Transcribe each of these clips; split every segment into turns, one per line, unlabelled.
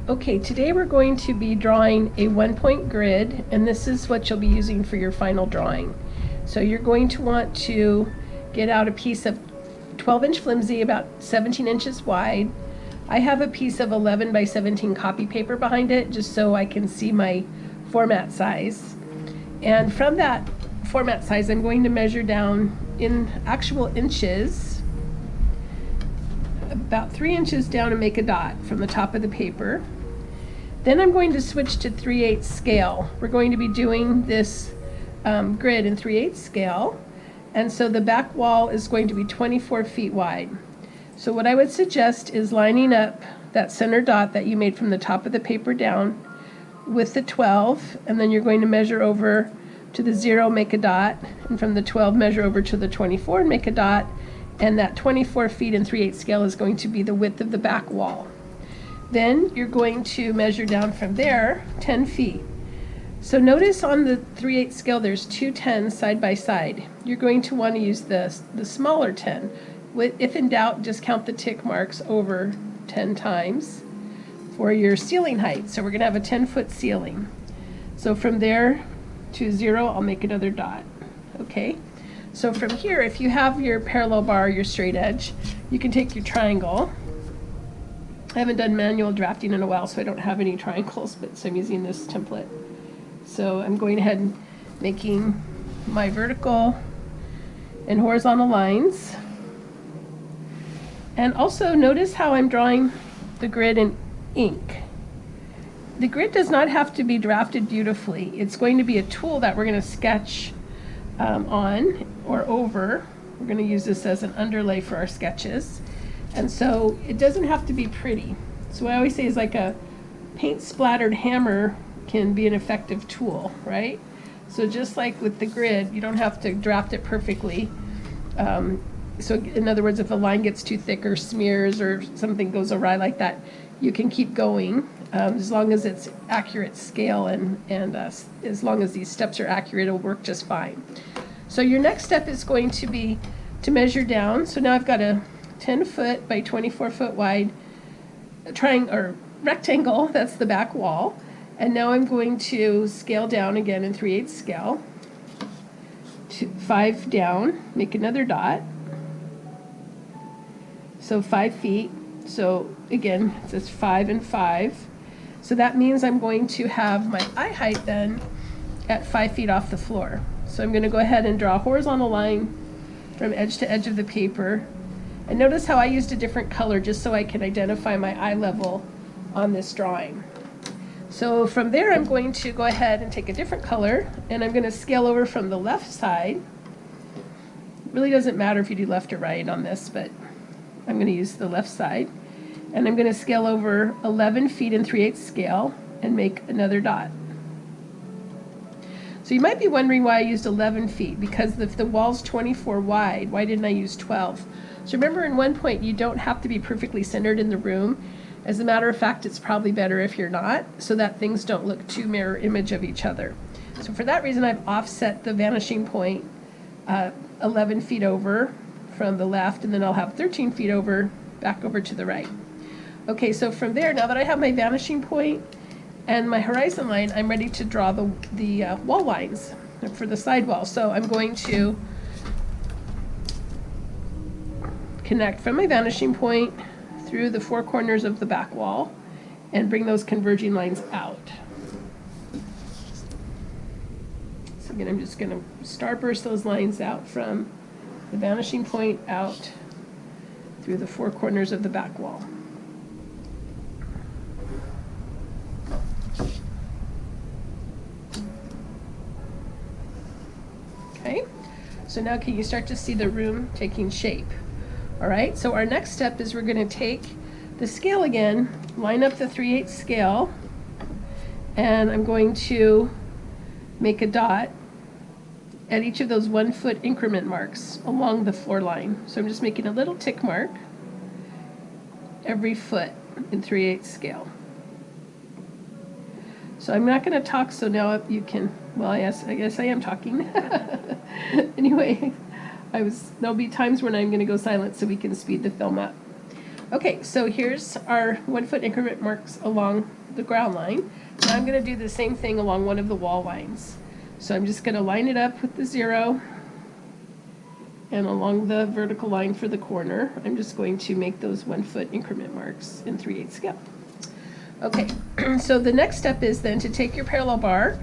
Okay, today we're going to be drawing a one-point grid, and this is what you'll be using for your final drawing. So you're going to want to get out a piece of 12-inch flimsy, about 17 inches wide. I have a piece of 11 by 17 copy paper behind it, just so I can see my format size. And from that format size, I'm going to measure down in actual inches, about 3 inches down, and make a dot from the top of the paper. Then I'm going to switch to 3/8 scale. We're going to be doing this grid in 3/8 scale, and so the back wall is going to be 24 feet wide. So what I would suggest is lining up that center dot that you made from the top of the paper down with the 12, and then you're going to measure over to the 0, make a dot, and from the 12 measure over to the 24 and make a dot, and that 24 feet in 3/8 scale is going to be the width of the back wall. Then you're going to measure down from there 10 feet. So notice on the 3/8 scale there's two 10s side by side. You're going to want to use the smaller 10. If in doubt, just count the tick marks over 10 times for your ceiling height. So we're going to have a 10-foot ceiling. So from there to 0, I'll make another dot. Okay? So from here, if you have your parallel bar, your straight edge, you can take your triangle. I haven't done manual drafting in a while, so I don't have any triangles, but so I'm using this template. So I'm going ahead and making my vertical and horizontal lines. And also notice how I'm drawing the grid in ink. The grid does not have to be drafted beautifully. It's going to be a tool that we're going to sketch on or over. We're going to use this as an underlay for our sketches. And so it doesn't have to be pretty. So what I always say is like a paint splattered hammer can be an effective tool, right? So just like with the grid, you don't have to draft it perfectly. So in other words, if a line gets too thick or smears or something goes awry like that, you can keep going as long as it's accurate scale, and as long as these steps are accurate, it'll work just fine. So your next step is going to be to measure down. So now I've got a 10-foot by 24-foot wide triangle or rectangle. That's the back wall. And now I'm going to scale down again in 3/8 scale to 5 down, make another dot. So 5 feet. So again, it says 5 and 5. So that means I'm going to have my eye height then at 5 feet off the floor. So I'm going to go ahead and draw a horizontal line from edge to edge of the paper. And notice how I used a different color just so I can identify my eye level on this drawing. So from there I'm going to go ahead and take a different color, and I'm going to scale over from the left side. It really doesn't matter if you do left or right on this, but I'm going to use the left side. And I'm going to scale over 11 feet in 3/8 scale and make another dot. So you might be wondering why I used 11 feet, because if the wall's 24 wide, why didn't I use 12? So remember, in one point, you don't have to be perfectly centered in the room. As a matter of fact, it's probably better if you're not, so that things don't look too mirror image of each other. So for that reason, I've offset the vanishing point 11 feet over from the left, and then I'll have 13 feet over, back over to the right. Okay, so from there, now that I have my vanishing point and my horizon line, I'm ready to draw the wall lines for the side wall. So I'm going to connect from my vanishing point through the 4 corners of the back wall and bring those converging lines out. So again, I'm just going to starburst those lines out from the vanishing point out through the 4 corners of the back wall. Okay, so now can you start to see the room taking shape? All right, so our next step is we're going to take the scale again, line up the 3/8 scale, and I'm going to make a dot at each of those 1-foot increment marks along the floor line. So I'm just making a little tick mark every foot in 3/8 scale. So I'm not going to talk, so now you can, well, I guess I am talking. Anyway, there'll be times when I'm going to go silent so we can speed the film up. Okay, so here's our 1 foot increment marks along the ground line. Now I'm going to do the same thing along one of the wall lines. So I'm just going to line it up with the 0, and along the vertical line for the corner, I'm just going to make those 1 foot increment marks in 3/8 scale. Okay, so the next step is then to take your parallel bar, or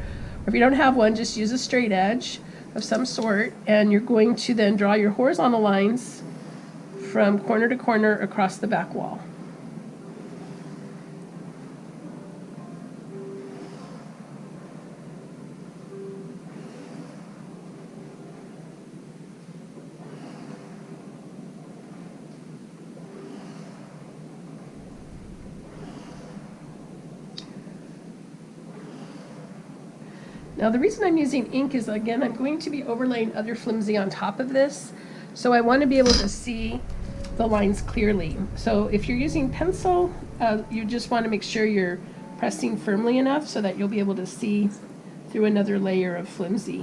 if you don't have one, just use a straight edge of some sort, and you're going to then draw your horizontal lines from corner to corner across the back wall. Now the reason I'm using ink is, again, I'm going to be overlaying other flimsy on top of this, so I want to be able to see the lines clearly. So if you're using pencil, you just want to make sure you're pressing firmly enough so that you'll be able to see through another layer of flimsy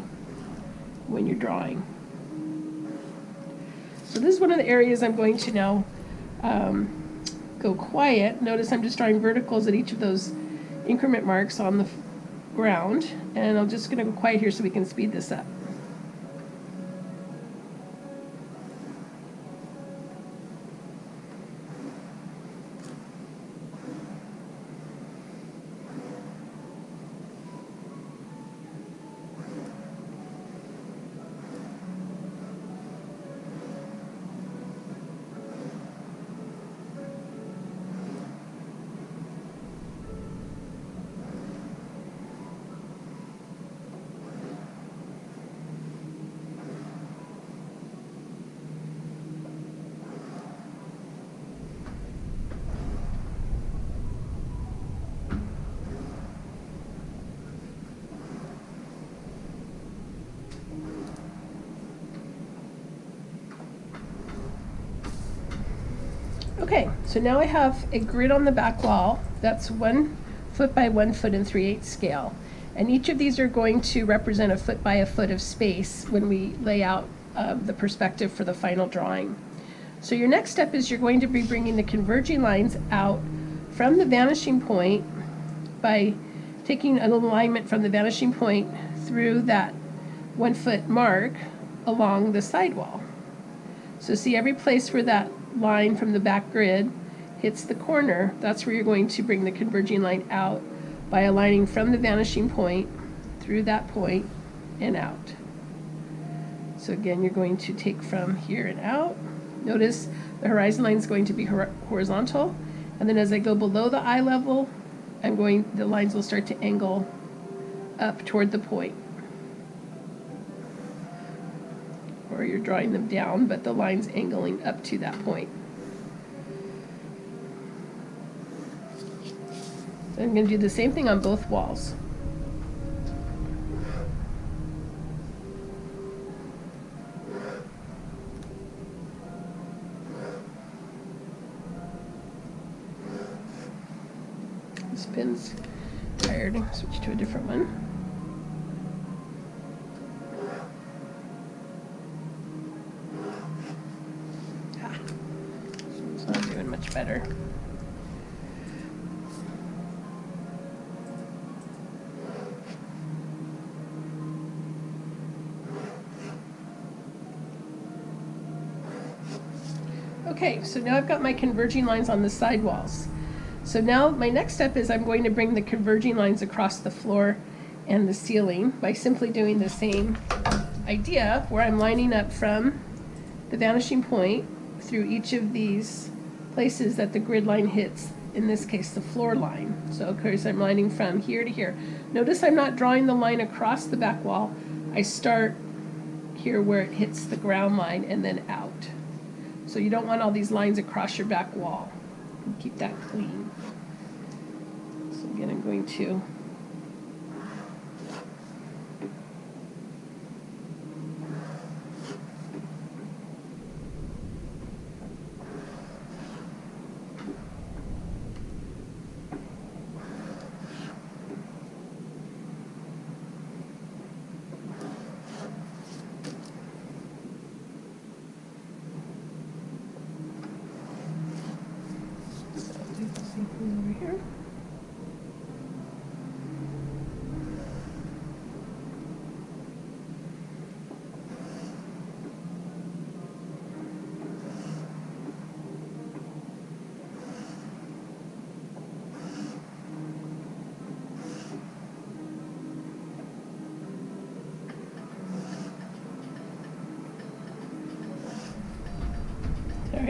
when you're drawing. So this is one of the areas I'm going to now go quiet. Notice I'm just drawing verticals at each of those increment marks on the ground, and I'm just going to go quiet here so we can speed this up. Okay, so now I have a grid on the back wall that's 1 foot by 1 foot in 3/8 scale. And each of these are going to represent a foot by a foot of space when we lay out the perspective for the final drawing. So your next step is you're going to be bringing the converging lines out from the vanishing point by taking an alignment from the vanishing point through that 1 foot mark along the sidewall. So see, every place where that line from the back grid hits the corner, that's where you're going to bring the converging line out by aligning from the vanishing point through that point and out. So again, you're going to take from here and out. Notice the horizon line is going to be horizontal, and then as I go below the eye level, the lines will start to angle up toward the point. Or you're drawing them down, but the line's angling up to that point. So I'm going to do the same thing on both walls. This pin's tired. Switch to a different one. It's not doing much better. Okay, so now I've got my converging lines on the side walls. So now my next step is I'm going to bring the converging lines across the floor and the ceiling by simply doing the same idea where I'm lining up from the vanishing point through each of these places that the grid line hits, in this case the floor line. So of course I'm lining from here to here. Notice I'm not drawing the line across the back wall. I start here where it hits the ground line and then out. So you don't want all these lines across your back wall. Keep that clean. So again, I'm going to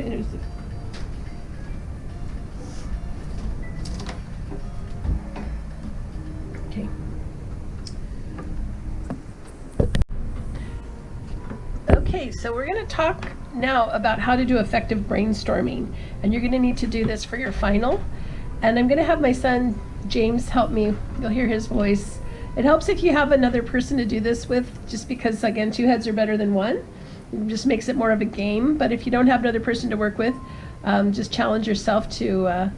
Okay, there's the. Okay. Okay, so we're going to talk now about how to do effective brainstorming. And you're going to need to do this for your final. And I'm going to have my son, James, help me. You'll hear his voice. It helps if you have another person to do this with, just because, again, 2 heads are better than 1. It just makes it more of a game. But if you don't have another person to work with, just challenge yourself to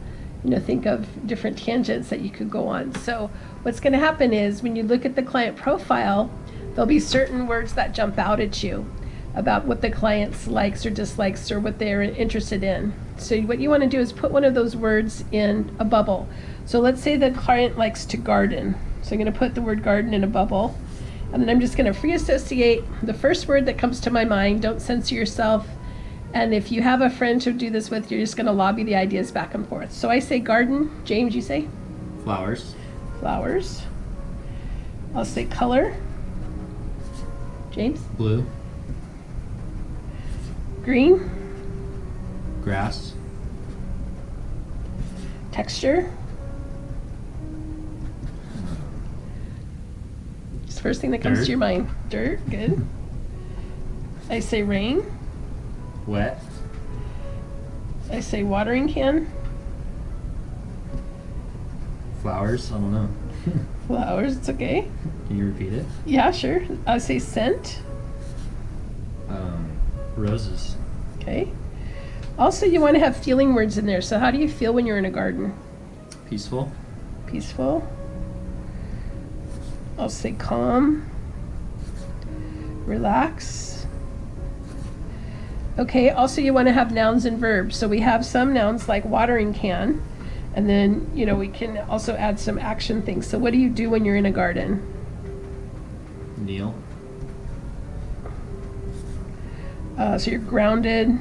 think of different tangents that you could go on. So what's going to happen is when you look at the client profile, there'll be certain words that jump out at you about what the client likes or dislikes or what they're interested in. So what you want to do is put one of those words in a bubble. So let's say the client likes to garden. So I'm going to put the word garden in a bubble. And then I'm just going to free associate the first word that comes to my mind. Don't censor yourself. And if you have a friend to do this with, you're just going to lobby the ideas back and forth. So I say garden. James, you say?
Flowers.
Flowers. I'll say color. James?
Blue.
Green.
Grass.
Texture. Just first thing that comes
Dirt.
to your mind. Dirt, good. I say rain.
Wet.
I say watering can.
Flowers. I don't know.
Flowers, it's okay.
Can you repeat it?
Yeah, sure. I say scent.
Roses.
Okay. Also, you want to have feeling words in there. So how do you feel when you're in a garden?
Peaceful.
Peaceful. I'll say calm. Relax. Okay, also you want to have nouns and verbs. So we have some nouns like watering can, and then, we can also add some action things. So what do you do when you're in a garden?
Kneel.
So you're grounded.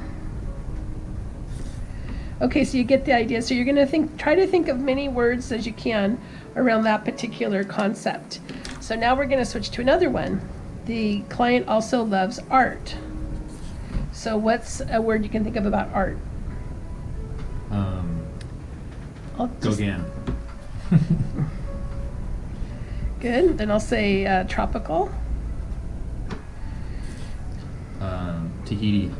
Okay, so you get the idea. So you're going to try to think of many words as you can around that particular concept. So now we're going to switch to another one. The client also loves art. So what's a word you can think of about art?
Gauguin.
Good. Then I'll say tropical.
Tahiti.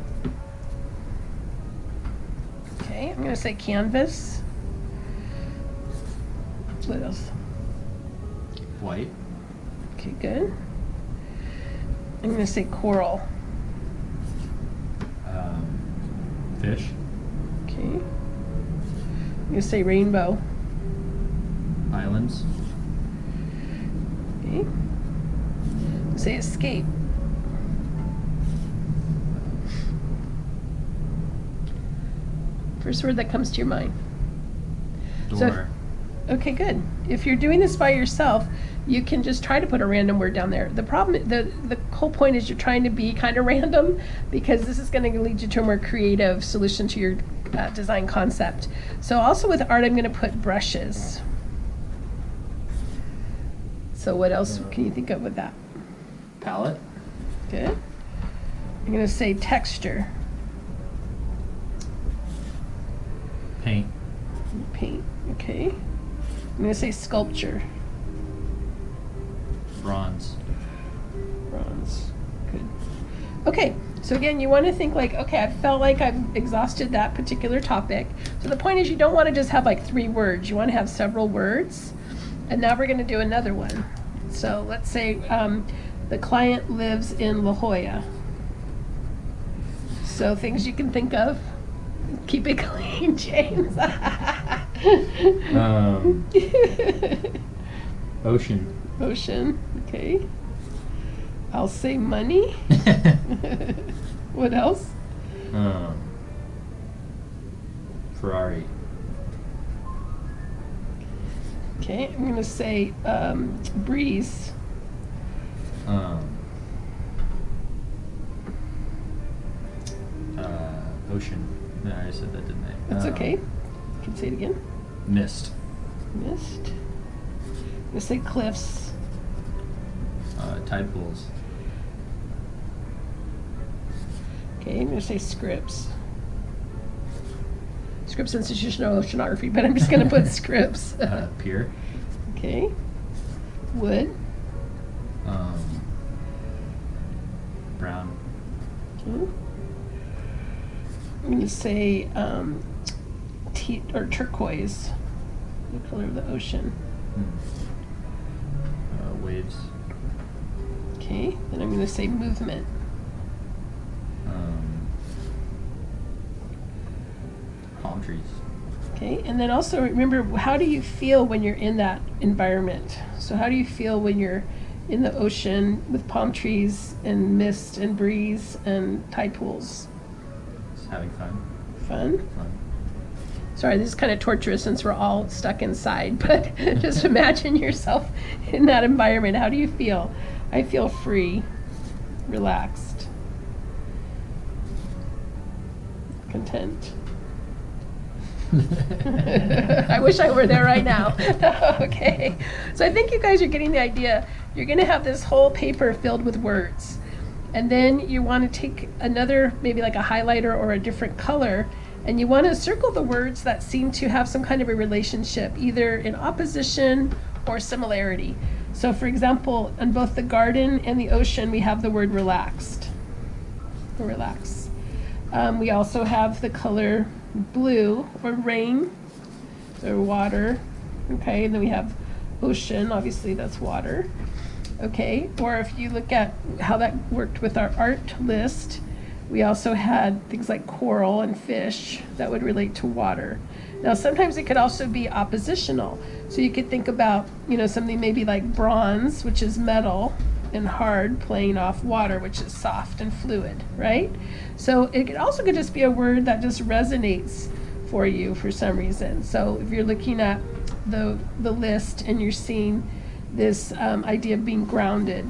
Okay, I'm going to say canvas. What else?
White.
Okay, good. I'm going to say coral.
Fish.
Okay. I'm going to say rainbow.
Islands.
Okay. Say escape. First word that comes to your mind.
Door.
So, okay, good. If you're doing this by yourself, you can just try to put a random word down there. The problem, the whole point is you're trying to be kind of random, because this is going to lead you to a more creative solution to your design concept. So also with art, I'm going to put brushes. So what else can you think of with that?
Palette.
Good. I'm going to say texture.
Paint.
Paint. Okay. I'm going to say sculpture.
Bronze.
Bronze. Good. Okay, so again, you want to think like, okay, I felt like I've exhausted that particular topic. So the point is you don't want to just have like 3 words. You want to have several words. And now we're going to do another one. So let's say the client lives in La Jolla. So things you can think of. Keep it clean, James.
Ocean.
Ocean, okay. I'll say money. What else?
Ferrari.
Okay, I'm going to say breeze.
Ocean. No, I said that, didn't I?
That's okay. You can say it again.
Mist.
Mist. I'm going to say cliffs.
Tide pools.
Okay, I'm going to say scripts. Scripps Institution of Oceanography, but I'm just going to put Scripps.
Pier.
Okay. Wood.
Brown.
Okay. I'm going to say or turquoise, the color of the ocean.
Waves.
Okay. Then I'm going to say movement.
Palm trees.
Okay, and then also remember, how do you feel when you're in that environment? So how do you feel when you're in the ocean with palm trees and mist and breeze and tide pools?
Just having fun.
Fun?
Fun.
Sorry, this is kind of torturous since we're all stuck inside, but just imagine yourself in that environment. How do you feel? I feel free, relaxed, content. I wish I were there right now. Okay, so I think you guys are getting the idea. You're going to have this whole paper filled with words, and then you want to take another, maybe like a highlighter or a different color, and you want to circle the words that seem to have some kind of a relationship, either in opposition or similarity. So for example, on both the garden and the ocean, we have the word relaxed. Relax. We also have the color blue, or rain, or water. Okay, and then we have ocean, obviously that's water. Okay, or if you look at how that worked with our art list, we also had things like coral and fish that would relate to water. Now sometimes it could also be oppositional. So you could think about, something maybe like bronze, which is metal and hard, playing off water, which is soft and fluid, right? So it could just be a word that just resonates for you for some reason. So if you're looking at the list and you're seeing this idea of being grounded,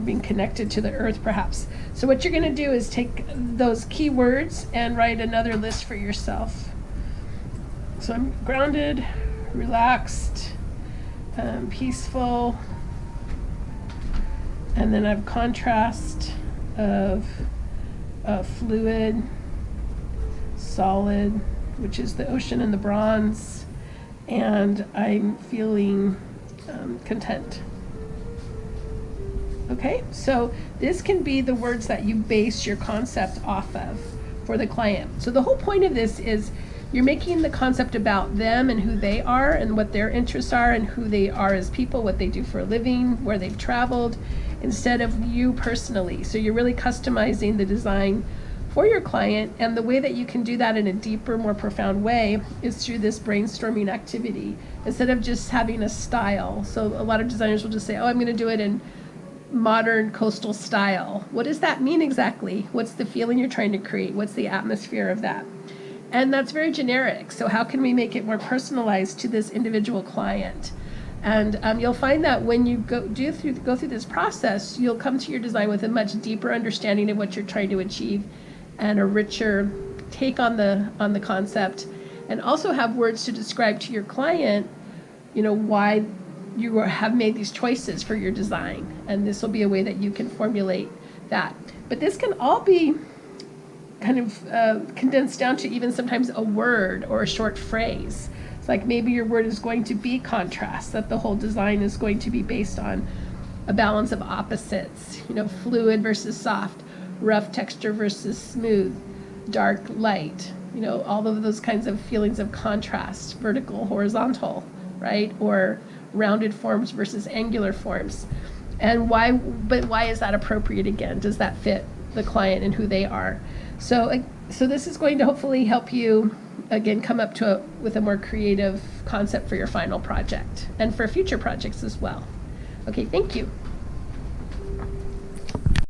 being connected to the earth perhaps. So what you're going to do is take those key words and write another list for yourself. So I'm grounded, relaxed, peaceful, and then I have contrast of fluid, solid, which is the ocean and the bronze, and I'm feeling content. Okay, so this can be the words that you base your concept off of for the client. So the whole point of this is you're making the concept about them and who they are and what their interests are and who they are as people, what they do for a living, where they've traveled, instead of you personally. So you're really customizing the design for your client, and the way that you can do that in a deeper, more profound way is through this brainstorming activity, instead of just having a style. So a lot of designers will just say, oh, I'm going to do it in modern coastal style. What does that mean exactly? What's the feeling you're trying to create? What's the atmosphere of that? And that's very generic. So how can we make it more personalized to this individual client? And you'll find that when you go through this process, you'll come to your design with a much deeper understanding of what you're trying to achieve, and a richer take on the concept, and also have words to describe to your client, why you have made these choices for your design. And this will be a way that you can formulate that. But this can all be kind of condensed down to even sometimes a word or a short phrase. It's like maybe your word is going to be contrast, that the whole design is going to be based on a balance of opposites, fluid versus soft, rough texture versus smooth, dark, light, all of those kinds of feelings of contrast, vertical, horizontal, right? Or rounded forms versus angular forms. And why is that appropriate again? Does that fit the client and who they are? So this is going to hopefully help you, again, come up with a more creative concept for your final project and for future projects as well. Okay, thank you.